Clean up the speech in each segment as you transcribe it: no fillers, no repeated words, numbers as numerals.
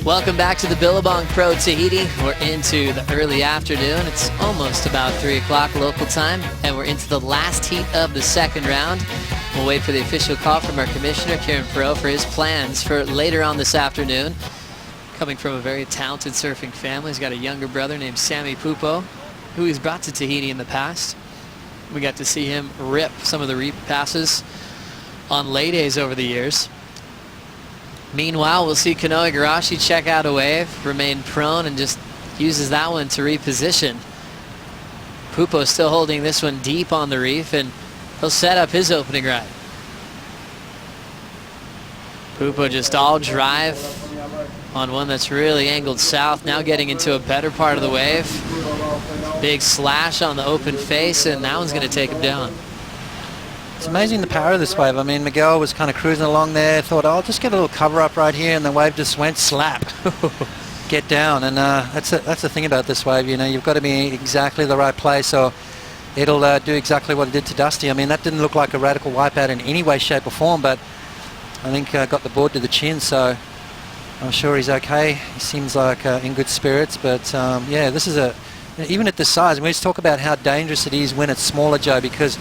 Welcome back to the Billabong Pro Tahiti. We're into the early afternoon. It's almost about 3 o'clock local time, and we're into the last heat of the second round. We'll wait for the official call from our commissioner, Kieran Perot, for his plans for later on this afternoon. Coming from a very talented surfing family, he's got a younger brother named Sammy Poopo, who he's brought to Tahiti in the past. We got to see him rip some of the reef passes on lay days over the years. Meanwhile, we'll see Kanoa Igarashi check out a wave, remain prone, and just uses that one to reposition. Poopo still holding this one deep on the reef, and he'll set up his opening ride. Poopo just all drive on one that's really angled south, now getting into a better part of the wave. Big slash on the open face, and that one's going to take him down. It's amazing the power of this wave. I mean, Miguel was kind of cruising along there, thought, I'll just get a little cover up right here, and the wave just went slap. Get down, and that's the thing about this wave, you know, you've got to be exactly the right place, or it'll do exactly what it did to Dusty. I mean, that didn't look like a radical wipeout in any way, shape or form, but I think got the board to the chin, so I'm sure he's okay. He seems like in good spirits, but yeah, this is even at this size, we just talk about how dangerous it is when it's smaller, Joe, because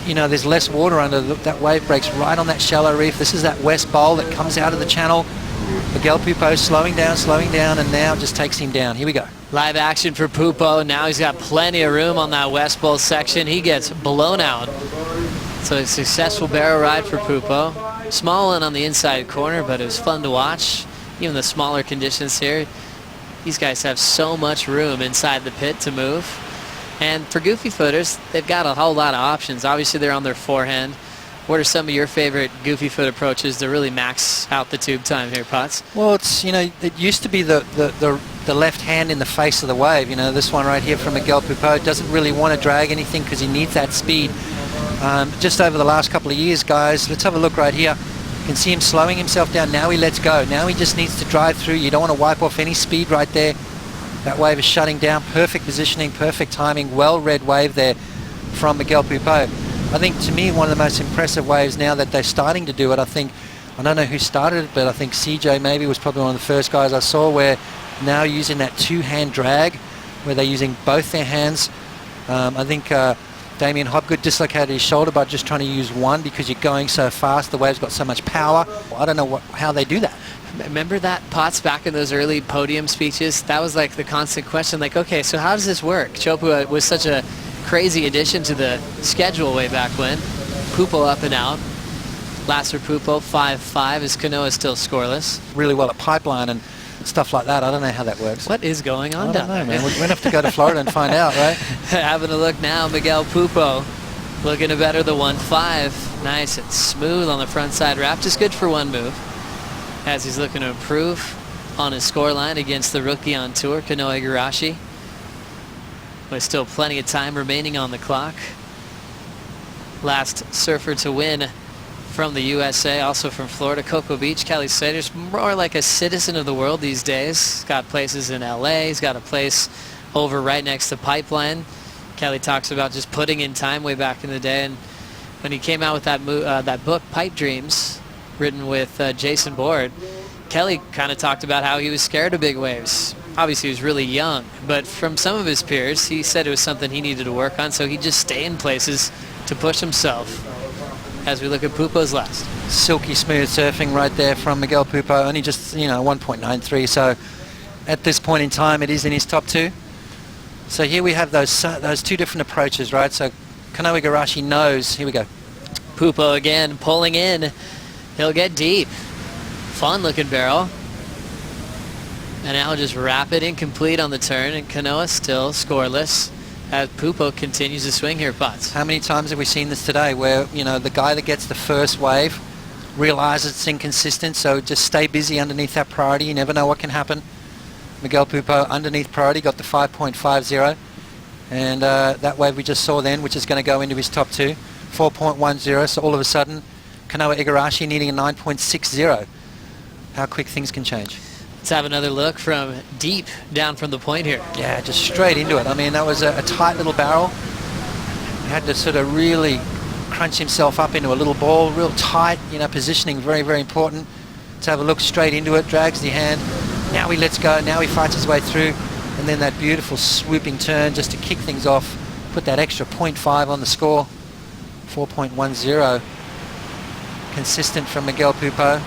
you know, there's less water under that wave breaks right on that shallow reef. This is that west bowl that comes out of the channel. Miguel Pupo slowing down, and now just takes him down. Here we go. Live action for Poopo. Now he's got plenty of room on that west bowl section. He gets blown out. So a successful barrel ride for Poopo. Small one on the inside corner, but it was fun to watch. Even the smaller conditions here, these guys have so much room inside the pit to move. And for goofy footers, they've got a whole lot of options. Obviously, they're on their forehand. What are some of your favorite goofy foot approaches to really max out the tube time here, Potts? Well, it's, you know, it used to be the left hand in the face of the wave. You know, this one right here from Miguel Pupo doesn't really want to drag anything because he needs that speed. Just over the last couple of years, guys, let's have a look right here. You can see him slowing himself down. Now he lets go. Now he just needs to drive through. You don't want to wipe off any speed right there. That wave is shutting down. Perfect positioning, perfect timing, well-read wave there from Miguel Pupo. I think, to me, one of the most impressive waves now that they're starting to do it. I don't know who started it, but I think CJ maybe was probably one of the first guys I saw where now using that two-hand drag, where they're using both their hands. I think Damien Hopgood dislocated his shoulder by just trying to use one because you're going so fast. The wave's got so much power. I don't know how they do that. Remember that, Potts, back in those early podium speeches? That was like the constant question, like, okay, so how does this work? Chopu was such a crazy addition to the schedule way back when. Poopo up and out. Last for Poopo, 5-5, as Kanoa is still scoreless. Really well at pipeline and stuff like that. I don't know how that works. What is going on down there? I don't know, man. We're going to have to go to Florida and find out, right? Having a look now, Miguel Pupo looking to better the 1-5. Nice and smooth on the front side wrap. Just good for one move, as he's looking to improve on his scoreline against the rookie on tour, Kanoa Igarashi. With still plenty of time remaining on the clock. Last surfer to win from the USA, also from Florida, Cocoa Beach, Kelly Slater's more like a citizen of the world these days. He's got places in LA, he's got a place over right next to Pipeline. Kelly talks about just putting in time way back in the day, and when he came out with that book, Pipe Dreams, written with Jason Board, Kelly kind of talked about how he was scared of big waves. Obviously, he was really young, but from some of his peers, he said it was something he needed to work on, so he'd just stay in places to push himself. As we look at Poopo's last. Silky smooth surfing right there from Miguel Pupo, only just, you know, 1.93, so at this point in time, it is in his top two. So here we have those two different approaches, right? So Kanoa Igarashi knows, here we go. Poopo again, pulling in. He'll get deep. Fun looking barrel. And now just rapid incomplete on the turn, and Kanoa still scoreless as Poopo continues to swing here, Potts. How many times have we seen this today where, you know, the guy that gets the first wave realizes it's inconsistent, so just stay busy underneath that priority. You never know what can happen. Miguel Pupo underneath priority got the 5.50, and that wave we just saw then, which is going to go into his top two, 4.10, so all of a sudden Kanoa Igarashi needing a 9.60. How quick things can change. Let's have another look from deep down from the point here. Yeah, just straight into it. I mean, that was a tight little barrel. He had to sort of really crunch himself up into a little ball, real tight, you know, positioning very, very important. Let's have a look straight into it, drags the hand. Now he lets go, now he fights his way through, and then that beautiful swooping turn just to kick things off, put that extra 0.5 on the score. 4.10 consistent from Miguel Pupo.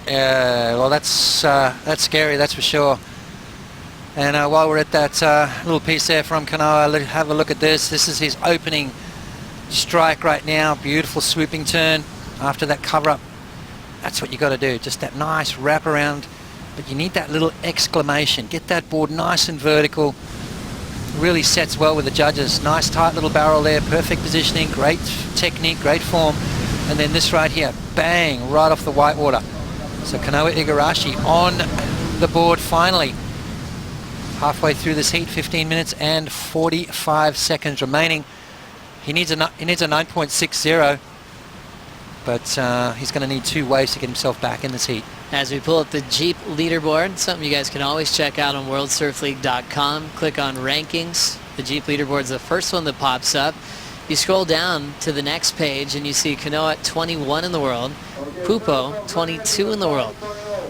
Well, that's scary, that's for sure. And while we're at that little piece there from Kanoa, have a look at this. This is his opening strike right now. Beautiful swooping turn after that cover up. That's what you got to do, just that nice wrap around. But you need that little exclamation. Get that board nice and vertical. Really sets well with the judges. Nice tight little barrel there, perfect positioning, great technique, great form. And then this right here, bang, right off the whitewater. So Kanoa Igarashi on the board finally. Halfway through this heat, 15 minutes and 45 seconds remaining. He needs a 9.60, but he's going to need 2 waves to get himself back in this heat. As we pull up the Jeep leaderboard, something you guys can always check out on worldsurfleague.com. Click on rankings. The Jeep leaderboard is the first one that pops up. You scroll down to the next page and you see Kanoa at 21 in the world, Poopo 22 in the world.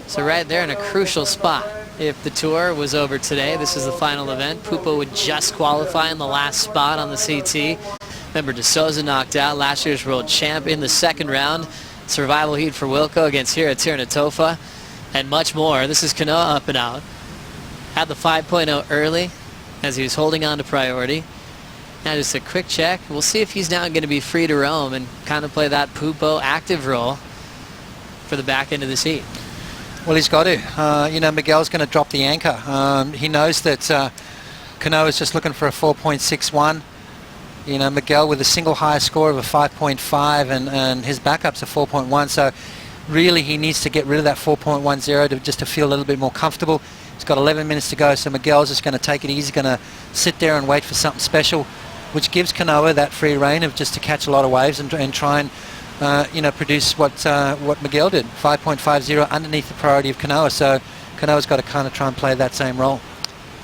So right there in a crucial spot. If the tour was over today, this is the final event, Poopo would just qualify in the last spot on the CT. Remember, De Souza knocked out, last year's world champ in the second round. Survival heat for Wilco against Hira Tiranatofa, and much more. This is Kanoa up and out. Had the 5.0 early as he was holding on to priority. Now just a quick check. We'll see if he's now going to be free to roam and kind of play that Poopo active role for the back end of the seat. Well, he's got to. You know, Miguel's going to drop the anchor. He knows that Kanoa is just looking for a 4.61. You know, Miguel with a single high score of a 5.5 and his backup's a 4.1. So really he needs to get rid of that 4.10 just to feel a little bit more comfortable. He's got 11 minutes to go, so Miguel's just going to take it easy. He's going to sit there and wait for something special, which gives Kanoa that free reign of just to catch a lot of waves and try and you know, produce what Miguel did, 5.50 underneath the priority of Kanoa. So Kanoa's got to kind of try and play that same role.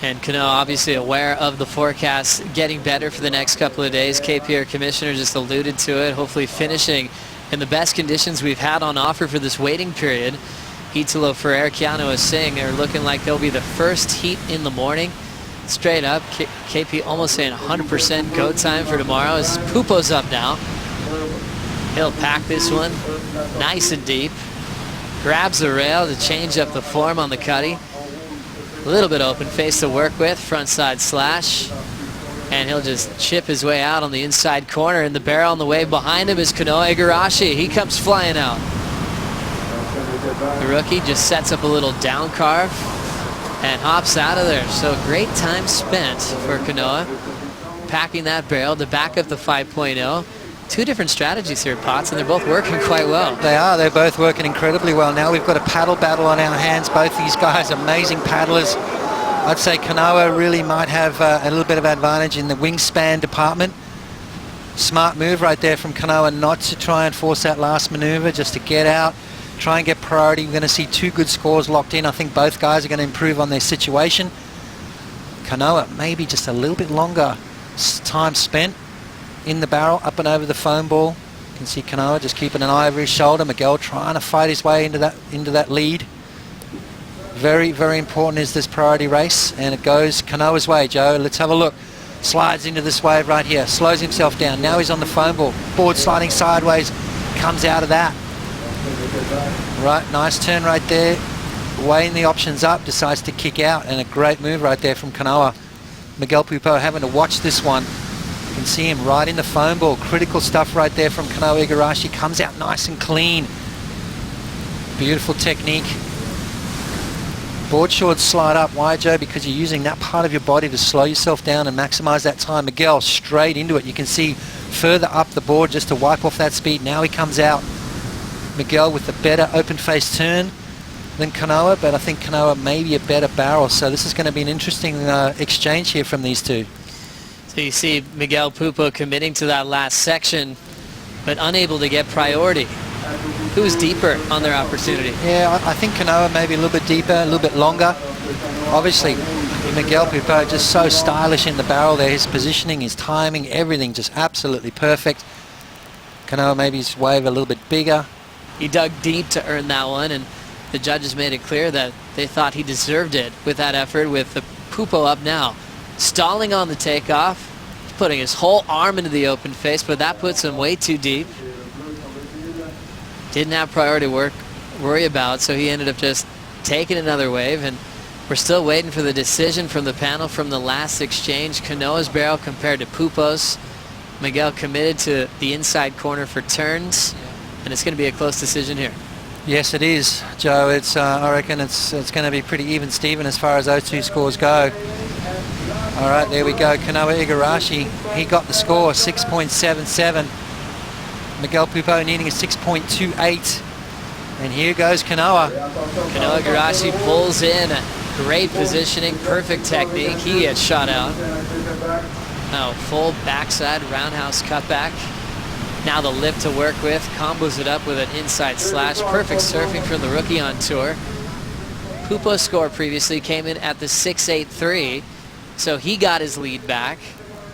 And Kanoa obviously aware of the forecast getting better for the next couple of days. KP, our commissioner, just alluded to it, hopefully finishing in the best conditions we've had on offer for this waiting period. Italo Ferrer, Keanu Singh are looking like they'll be the first heat in the morning. Straight up, KP almost saying 100% go time for tomorrow as Poopo's up now. He'll pack this one nice and deep. Grabs the rail to change up the form on the cutty. A little bit open face to work with, front side slash. And he'll just chip his way out on the inside corner. And the barrel on the wave behind him is Kanoa Igarashi. He comes flying out. The rookie just sets up a little down carve and hops out of there. So great time spent for Kanoa. Packing that barrel to back up the 5.0. 2 different strategies here, Potts, and they're both working quite well. They are. They're both working incredibly well. Now we've got a paddle battle on our hands. Both these guys, amazing paddlers. I'd say Kanoa really might have a little bit of advantage in the wingspan department. Smart move right there from Kanoa not to try and force that last maneuver, just to get out, try and get priority. We're going to see 2 good scores locked in. I think both guys are going to improve on their situation. Kanoa maybe just a little bit longer time spent in the barrel, up and over the foam ball. You can see Kanoa just keeping an eye over his shoulder. Miguel trying to fight his way into that lead. Very, very important is this priority race, and it goes Kanoa's way, Joe. Let's have a look. Slides into this wave right here, slows himself down. Now he's on the foam ball. Board sliding sideways, comes out of that. Right, nice turn right there. Weighing the options up, decides to kick out, and a great move right there from Kanoa. Miguel Pupo having to watch this one. You can see him right in the foam ball. Critical stuff right there from Kanoa Igarashi. Comes out nice and clean. Beautiful technique. Board shorts slide up. Why, Joe? Because you're using that part of your body to slow yourself down and maximize that time. Miguel straight into it. You can see further up the board just to wipe off that speed. Now he comes out. Miguel with the better open face turn than Kanoa, but I think Kanoa may be a better barrel. So this is going to be an interesting exchange here from these two. So you see Miguel Pupo committing to that last section, but unable to get priority. Who's deeper on their opportunity? Yeah, I think Kanoa maybe a little bit deeper, a little bit longer. Obviously, Miguel Pupo just so stylish in the barrel there. His positioning, his timing, everything just absolutely perfect. Kanoa maybe his wave a little bit bigger. He dug deep to earn that one, and the judges made it clear that they thought he deserved it with that effort, with the Poopo up now. Stalling on the takeoff, putting his whole arm into the open face, but that puts him way too deep. Didn't have priority worry about, so he ended up just taking another wave, and we're still waiting for the decision from the panel from the last exchange. Kanoa's barrel compared to Poopo's. Miguel committed to the inside corner for turns, and it's going to be a close decision here. Yes, it is, Joe. It's I reckon it's going to be pretty even Steven as far as those two scores go. All right, there we go. Kanoa Igarashi, he got the score, 6.77. Miguel Pupo needing a 6.28. And here goes Kanoa. Kanoa Igarashi pulls in. Great positioning, perfect technique. He gets shot out. Now full backside roundhouse cutback. Now the lip to work with. Combos it up with an inside slash. Perfect surfing from the rookie on tour. Poopo's score previously came in at the 6.83. So he got his lead back.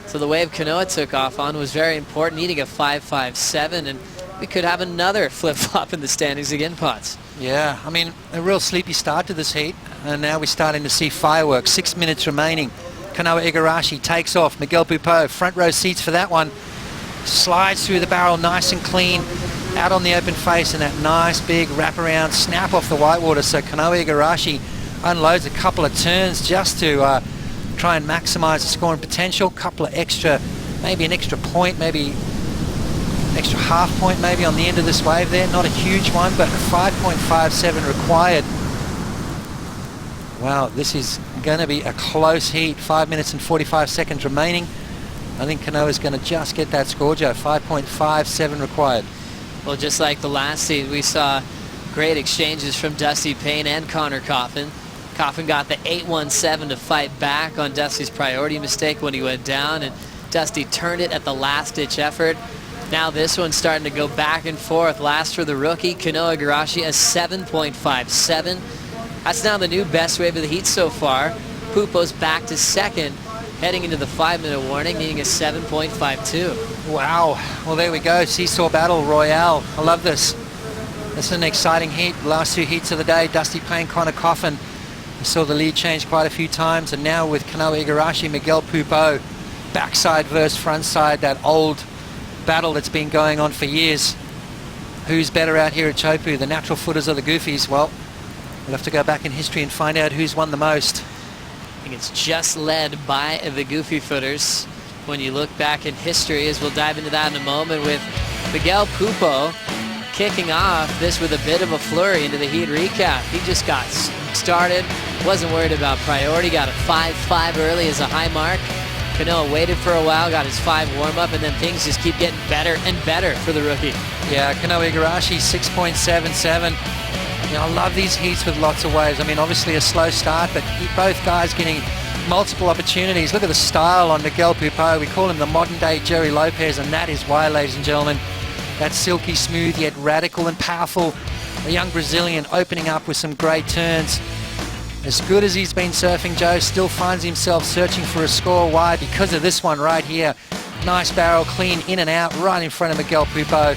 So the wave Kanoa took off on was very important, needing a 5.57, and we could have another flip-flop in the standings again, Potts. Yeah, I mean, a real sleepy start to this heat, and now we're starting to see fireworks. 6 minutes remaining. Kanoa Igarashi takes off. Miguel Pupo, front row seats for that one. Slides through the barrel nice and clean, out on the open face, and that nice big wraparound snap off the whitewater. So Kanoa Igarashi unloads a couple of turns just to try and maximize the scoring potential. Couple of extra, maybe an extra point, maybe extra half point maybe on the end of this wave there. Not a huge one, but 5.57 required. Wow, this is going to be a close heat. 5 minutes and 45 seconds remaining. I think Kanoa's going to just get that score, Joe. 5.57 required. Well, just like the last heat, we saw great exchanges from Dusty Payne and Connor Coffin. Coffin got the 8.17 to fight back on Dusty's priority mistake when he went down, and Dusty turned it at the last-ditch effort. Now this one's starting to go back and forth. Last for the rookie, Kanoa Igarashi, a 7.57. That's now the new best wave of the heat so far. Poopo's back to second, heading into the 5-minute warning, needing a 7.52. Wow. Well, there we go. Seesaw Battle Royale. I love this. This is an exciting heat. Last two heats of the day, Dusty Payne, Connor Coffin. We saw the lead change quite a few times, and now with Kanoa Igarashi, Miguel Pupo, backside versus front side, that old battle that's been going on for years. Who's better out here at Chopu, the natural footers or the goofies? Well, we'll have to go back in history and find out who's won the most. I think it's just led by the goofy footers when you look back in history, as we'll dive into that in a moment, with Miguel Pupo kicking off this with a bit of a flurry into the heat recap. He just got started, wasn't worried about priority, got a 5.5 early as a high mark. Kanoa waited for a while, got his 5 warm-up, and then things just keep getting better and better for the rookie. Yeah, Kanoa Igarashi, 6.77. You know, I love these heats with lots of waves. I mean, obviously a slow start, but both guys getting multiple opportunities. Look at the style on Miguel Pupo. We call him the modern-day Jerry Lopez, and that is why, ladies and gentlemen. That's silky smooth, yet radical and powerful. A young Brazilian opening up with some great turns. As good as he's been surfing, Joe still finds himself searching for a score. Why? Because of this one right here. Nice barrel, clean in and out, right in front of Miguel Pupo.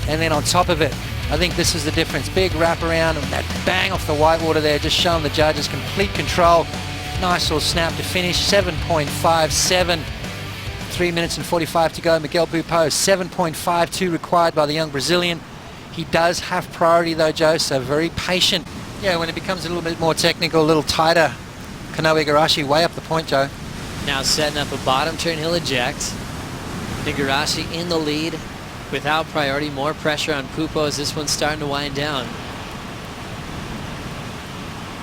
And then on top of it, I think this is the difference. Big wraparound and that bang off the whitewater there, just showing the judges complete control. Nice little snap to finish, 7.57. 3 minutes and 45 to go. Miguel Pupo, 7.52 required by the young Brazilian. He does have priority though, Joe, so very patient. Yeah, when it becomes a little bit more technical, a little tighter, Kanoa Igarashi way up the point, Joe. Now setting up a bottom turn, he'll eject. Igarashi in the lead without priority. More pressure on Poopo as this one's starting to wind down.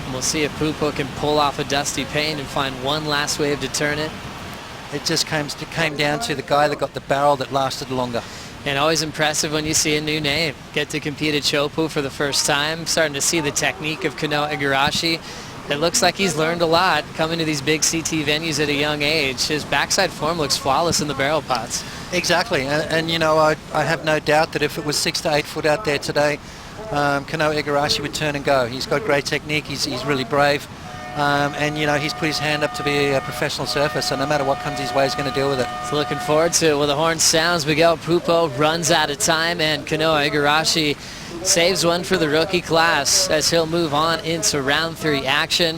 And we'll see if Poopo can pull off a Dusty Payne and find one last wave to turn it. It just came down to the guy that got the barrel that lasted longer. And always impressive when you see a new name get to compete at Chopu for the first time. Starting to see the technique of Kanoa Igarashi. It looks like he's learned a lot coming to these big CT venues at a young age. His backside form looks flawless in the barrel pots. Exactly, and you know, I have no doubt that if it was 6 to 8 foot out there today, Kanoa Igarashi would turn and go. He's got great technique, he's really brave. And you know, he's put his hand up to be a professional surfer, so no matter what comes his way, he's going to deal with it. So looking forward to it. Well, the horn sounds. Miguel Pupo runs out of time, and Kanoa Igarashi saves one for the rookie class as he'll move on into round 3 action.